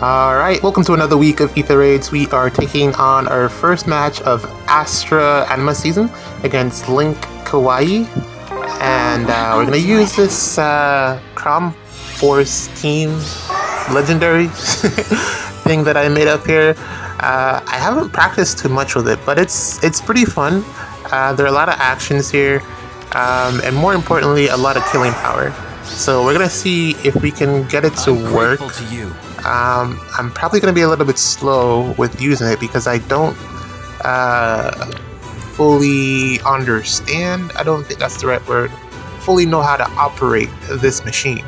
Alright, welcome to another week of Ether Raids. We are taking on our first match of Astra Anima Season against Link Kawaii. And we're going to use this Crom Force Team Legendary thing that I made up here. I haven't practiced too much with it, but it's pretty fun. There are a lot of actions here, and more importantly, a lot of killing power. So we're going to see if we can get it to work. I'm probably going to be a little bit slow with using it because I don't fully understand, I don't think that's the right word, fully know how to operate this machine.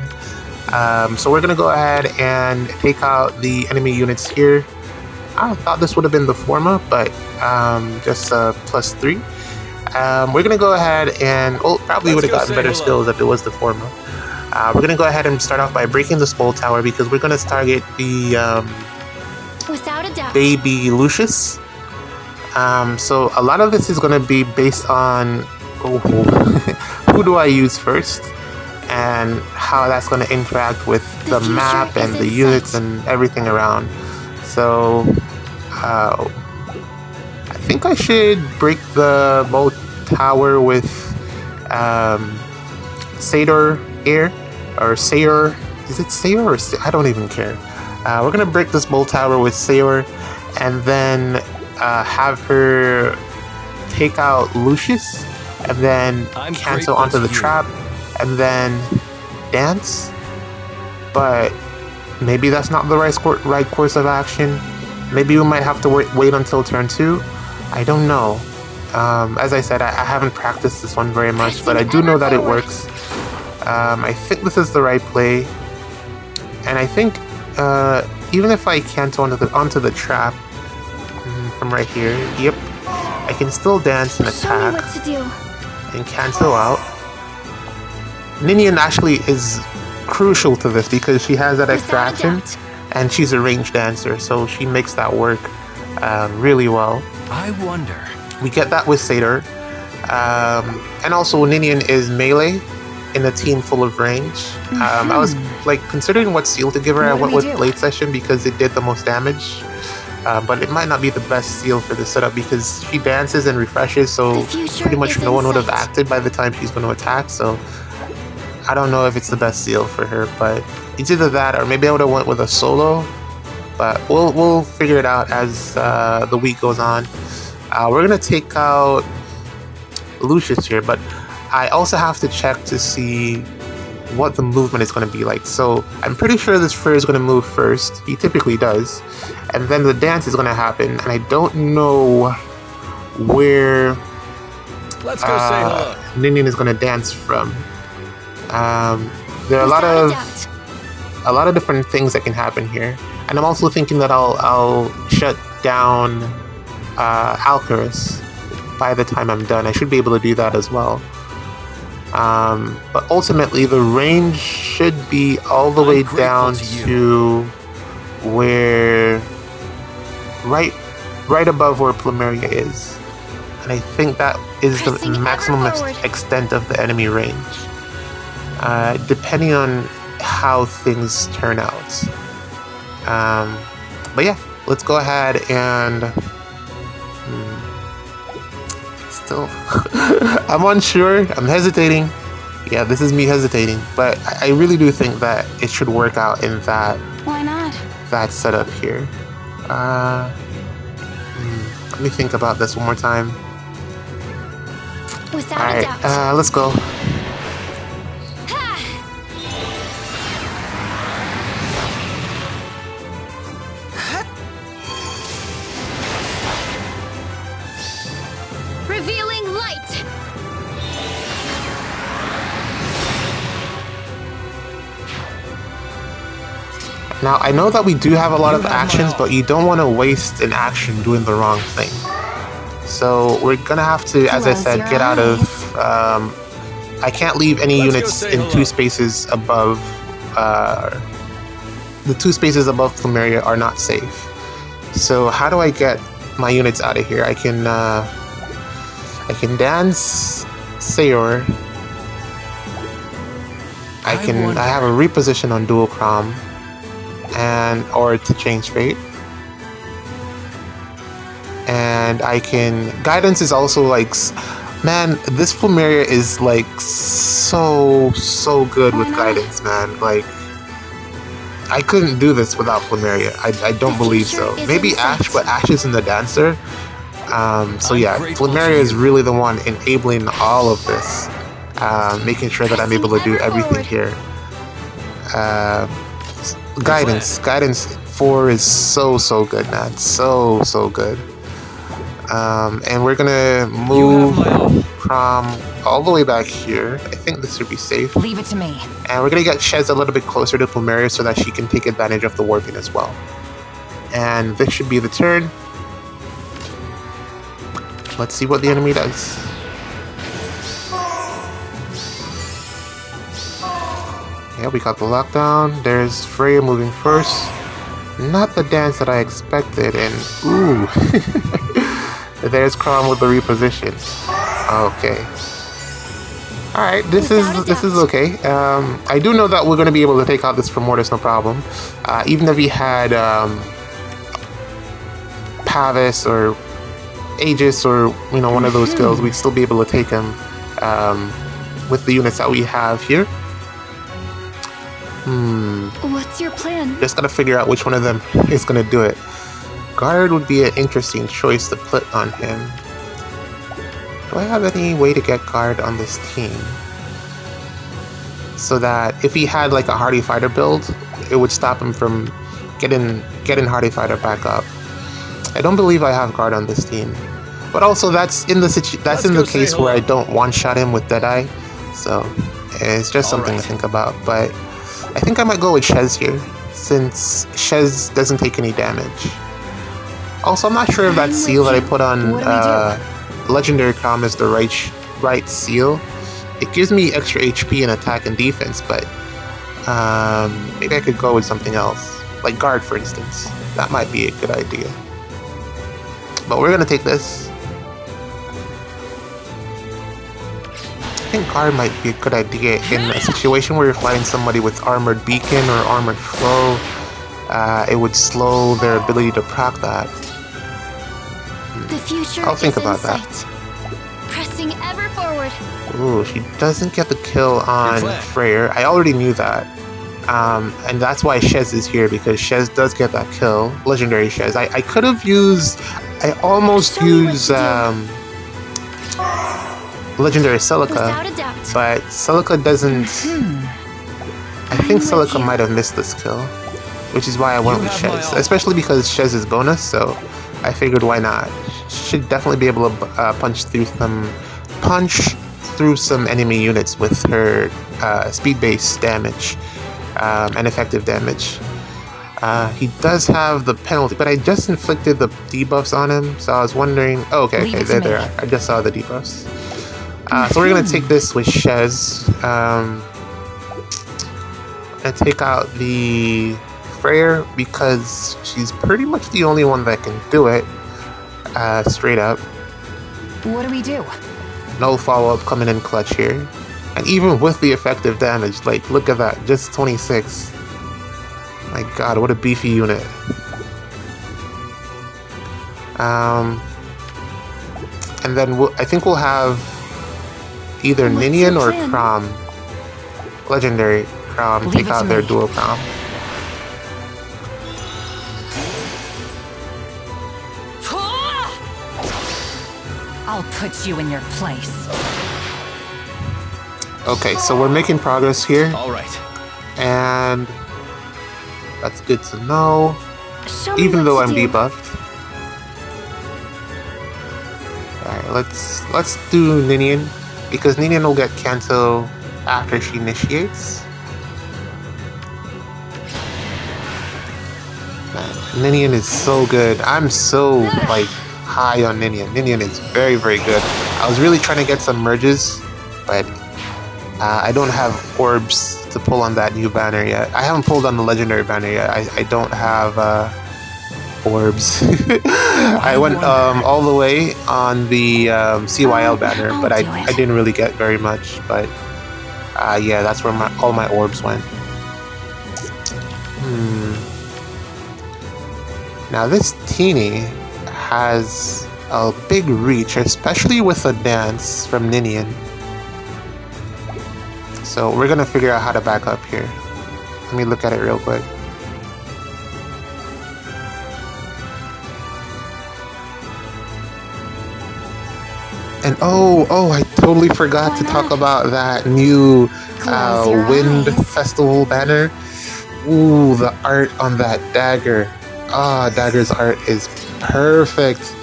So we're going to go ahead and take out the enemy units here. I thought this would have been the Forma, but just +3. We're going to go ahead and, probably would have gotten better skills if it was the Forma. We're going to go ahead and start off by breaking the Skull Tower because we're going to target the without a doubt, baby Lucius. So a lot of this is going to be based on who do I use first and how that's going to interact with the map and the units and everything around. So I think I should break the Bow Tower with Sador here. Or Sayor, is it Sayor or I don't even care. We're gonna break this Bow Tower with Sayor, and then have her take out Lucius, and then cancel onto the trap, and then dance. But maybe that's not the right course of action. Maybe we might have to wait until turn 2. I don't know. As I said, I haven't practiced this one very much, but I do know that it works. I think this is the right play, and I think even if I cancel onto the trap from right here, yep, I can still dance and attack and cancel out. Ninian actually is crucial to this because she has that extra action, and she's a ranged dancer, so she makes that work really well. I wonder. We get that with Sador, and also Ninian is melee in a team full of range. I was considering what seal to give her. I went with Blade Session because it did the most damage, but it might not be the best seal for the setup because she dances and refreshes, so pretty much no one would have acted by the time she's going to attack. So I don't know if it's the best seal for her, but it's either that or maybe I would have went with a solo, but we'll figure it out as the week goes on. We're gonna take out Lucius here, but I also have to check to see what the movement is going to be like. So I'm pretty sure this Frere is going to move first. He typically does. And then the dance is going to happen. And I don't know where Let's go say hello. Ninian is going to dance from. There are a lot of different things that can happen here. And I'm also thinking that I'll shut down Alcaris by the time I'm done. I should be able to do that as well. But ultimately, the range should be all the way down to where, right above where Plumeria is, and I think that is the maximum extent of the enemy range, depending on how things turn out. But yeah, let's go ahead and. Still, I'm unsure. I'm hesitating. Yeah, this is me hesitating, but I really do think that it should work out in that. Why not? That setup here. Let me think about this one more time. Without a doubt. Let's go. Revealing light. Now, I know that we do have a lot of actions, but you don't want to waste an action doing the wrong thing. So we're going to have to, as I said, get out of... I can't leave any units in 2 spaces above... the 2 spaces above Plumeria are not safe. So how do I get my units out of here? I can dance Sayor. I have a reposition on Dual Crom. or to change fate. And I can... Guidance is also like... Man, this Fomortiis is like so good with guidance, man. Like, I couldn't do this without Fomortiis. I don't believe so. Maybe Ash, but Ash isn't the dancer. So yeah, Fomortiis is really the one enabling all of this. Making sure that I'm able to do everything here. Guidance 4 is so good, man. So good. And we're gonna move Prom all the way back here. I think this should be safe. Leave it to me. And we're gonna get Shez a little bit closer to Fomortiis so that she can take advantage of the warping as well. And this should be the turn. Let's see what the enemy does. Yeah, we got the lockdown. There's Freya moving first. Not the dance that I expected, and ooh. There's Crom with the reposition. Okay. Alright, this is okay. I do know that we're gonna be able to take out this Fomortiis, no problem. Even if he had Pavis or Aegis or one of those skills, we'd still be able to take him with the units that we have here. What's your plan? Just gotta figure out which one of them is gonna do it. Guard would be an interesting choice to put on him. Do I have any way to get Guard on this team? So that if he had like a Hardy Fighter build, it would stop him from getting Hardy Fighter back up. I don't believe I have Guard on this team. But also that's in the case where I don't one-shot him with Deadeye. So it's just something to think about. But I think I might go with Shez here, since Shez doesn't take any damage. Also, I'm not sure if that seal that I put on Legendary Crom is the right seal. It gives me extra HP in attack and defense, but maybe I could go with something else. Like Guard, for instance. That might be a good idea. But we're gonna take this. I think Guard might be a good idea in a situation where you're fighting somebody with Armored Beacon or Armored Flow. It would slow their ability to proc that. The future I'll think is about in that. sight. Pressing ever forward. Ooh, she doesn't get the kill on Freyr. I already knew that. And that's why Shez is here, because Shez does get that kill. Legendary Shez. I could have used... I almost used Legendary Celica, Without a doubt. but Celica doesn't... I think Celica might have missed this kill, which is why I went with Shez. Especially because Shez is bonus, so I figured why not. Should definitely be able to punch through some enemy units with her speed-based damage and effective damage. He does have the penalty, but I just inflicted the debuffs on him, so I was wondering... Oh, okay, there they are. I just saw the debuffs. So we're going to take this with Shez. And take out the Freyr, because she's pretty much the only one that can do it. Straight up. What do we do? No follow-up coming in clutch here. And even with the effective damage, like, look at that, just 26. My god, what a beefy unit. And then I think we'll have either What's Ninian your or plan? Crom. Legendary Crom, Leave take it out to their me. dual Crom. I'll put you in your place. Okay, so we're making progress here, All right. and that's good to know. Show me Even what though to I'm do. debuffed. Alright, let's do Ninian, because Ninian will get Kanto after she initiates. Man, Ninian is so good. I'm so like high on Ninian. Ninian is very good. I was really trying to get some merges, but I don't have orbs to pull on that new banner yet. I haven't pulled on the legendary banner yet. I don't have orbs. I went all the way on the CYL banner, but I didn't really get very much. But yeah, that's where all my orbs went. Now this Teeny has a big reach, especially with a dance from Ninian. So we're gonna figure out how to back up here. Let me look at it real quick. And oh, I totally forgot to talk about that new Wind Festival banner. Ooh, the art on that dagger. Dagger's art is perfect.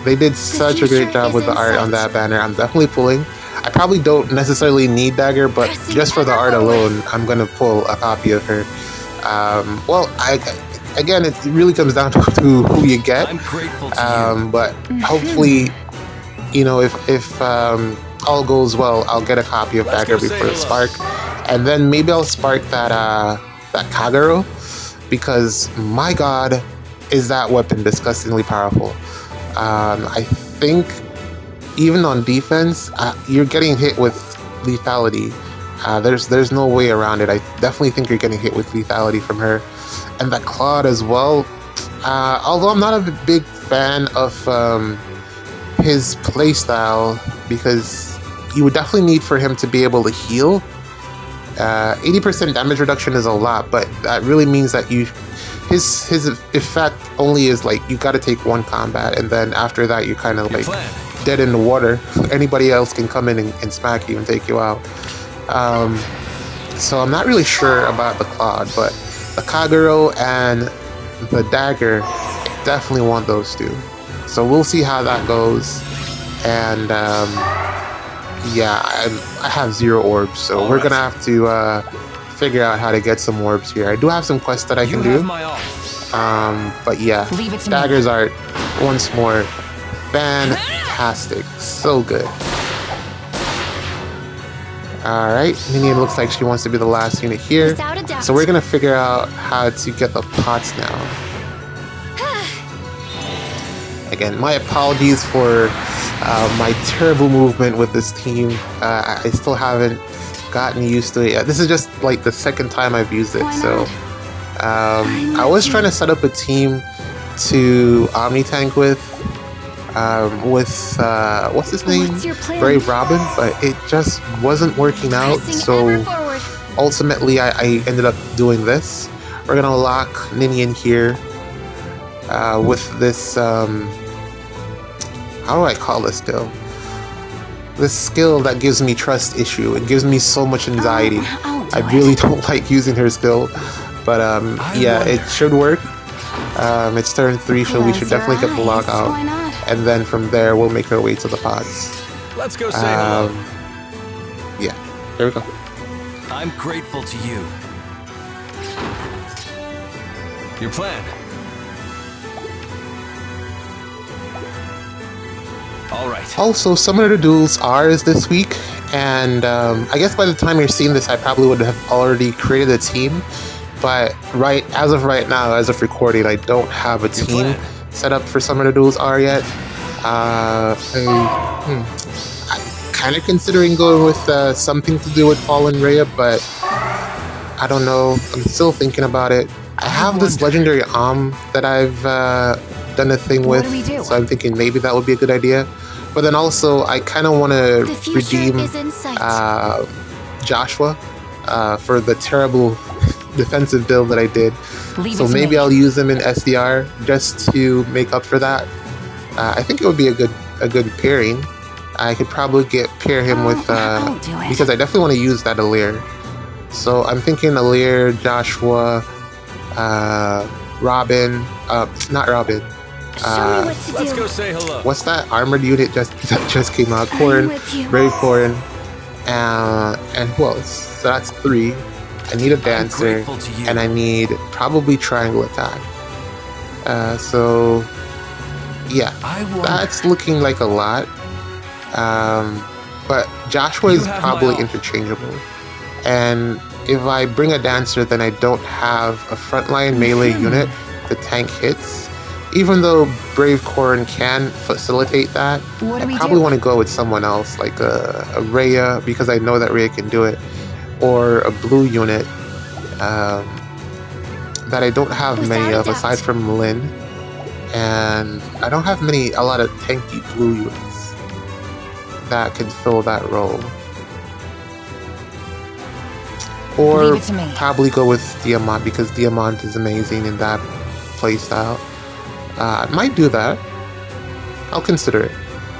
They did such a great job with the art on that banner. I'm definitely pulling. I probably don't necessarily need Dagger, but just for the art alone, I'm gonna pull a copy of her. Again, it really comes down to who you get. I'm grateful to you. But hopefully, if all goes well, I'll get a copy of Dagger before the Spark, and then maybe I'll spark that Kagero, because my god, is that weapon disgustingly powerful. I think even on defense, you're getting hit with lethality. There's no way around it. I definitely think you're getting hit with lethality from her, and that Claude as well. Although I'm not a big fan of his playstyle, because you would definitely need for him to be able to heal. 80% damage reduction is a lot, but that really means that his effect only is like you got to take one combat, and then after that you're kind of like dead in the water. Anybody else can come in and smack you and take you out. So I'm not really sure about the Claude, but the Kagero and the Dagger, definitely want those two. So we'll see how that goes. And yeah, I have 0 orbs, so we're gonna have to figure out how to get some orbs here. I do have some quests that I can do. But yeah, Dagger's art, once more, fantastic. So good. Alright, Ninian looks like she wants to be the last unit here. So we're gonna figure out how to get the pots now. Again, my apologies for my terrible movement with this team. I still haven't gotten used to it yet. This is just like the second time I've used it, so I was trying to set up a team to Omni-Tank with what's his name? Brave Robin, but it just wasn't working out, so ultimately I ended up doing this. We're gonna lock Ninian here with this how do I call this skill? This skill that gives me trust issue. It gives me so much anxiety. I really don't like using her skill, but yeah, it should work. It's turn 3, so we should definitely get the log out, and then from there we'll make our way to the pods. Let's go say hello. Yeah, there we go. I'm grateful to you. Your plan. All right. Also, Summoner the Duels is this week, and I guess by the time you're seeing this, I probably would have already created a team. But as of right now, as of recording, I don't have a team set up for Summoner the Duels yet. I'm kind of considering going with something to do with Fallen Rhea, but I don't know. I'm still thinking about it. I have this legendary that I've done a thing with, so I'm thinking maybe that would be a good idea. But then also, I kind of want to redeem Joshua for the terrible defensive build that I did. So maybe I'll use him in SDR just to make up for that. I think it would be a good pairing. I could probably pair him with because I definitely want to use that Ather. So I'm thinking Ather, Joshua, Robin, not Robin. Let's go say hello. What's that armored unit that just came out? Corrin, Brave Corrin, and who else? So that's 3. I need a dancer, and I need probably triangle attack. So yeah, that's looking like a lot. But Joshua is probably interchangeable, and if I bring a dancer, then I don't have a frontline melee unit to tank hits. Even though Brave Corrin can facilitate that, I probably want to go with someone else, like a Rhea, because I know that Rhea can do it, or a blue unit that I don't have many of aside from Lynn. and I don't have a lot of tanky blue units that could fill that role. Or Leave it to me. probably go with Diamant, because Diamant is amazing in that playstyle. I might do that. I'll consider it.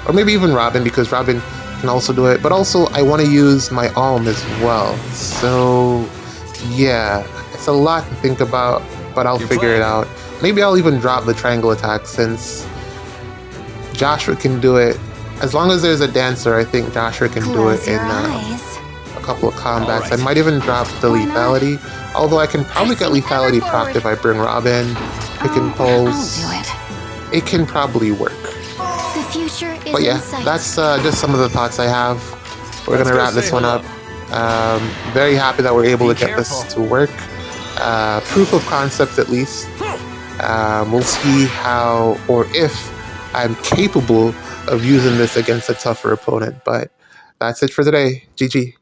Or maybe even Robin, because Robin can also do it. But also, I want to use my Alm as well. So, yeah. It's a lot to think about, but I'll figure it out. Maybe I'll even drop the triangle attack, since Joshua can do it. As long as there's a dancer, I think Joshua can do it in a couple of combats. I might even drop the lethality. Although I can probably get lethality proc if I bring Robin, pick and pulls. I'll do it. It can probably work. The future is But yeah, in sight. that's just some of the thoughts I have. We're gonna wrap this one up. Very happy that we're able to get this to work. Proof of concept at least. We'll see how or if I'm capable of using this against a tougher opponent. But that's it for today. GG.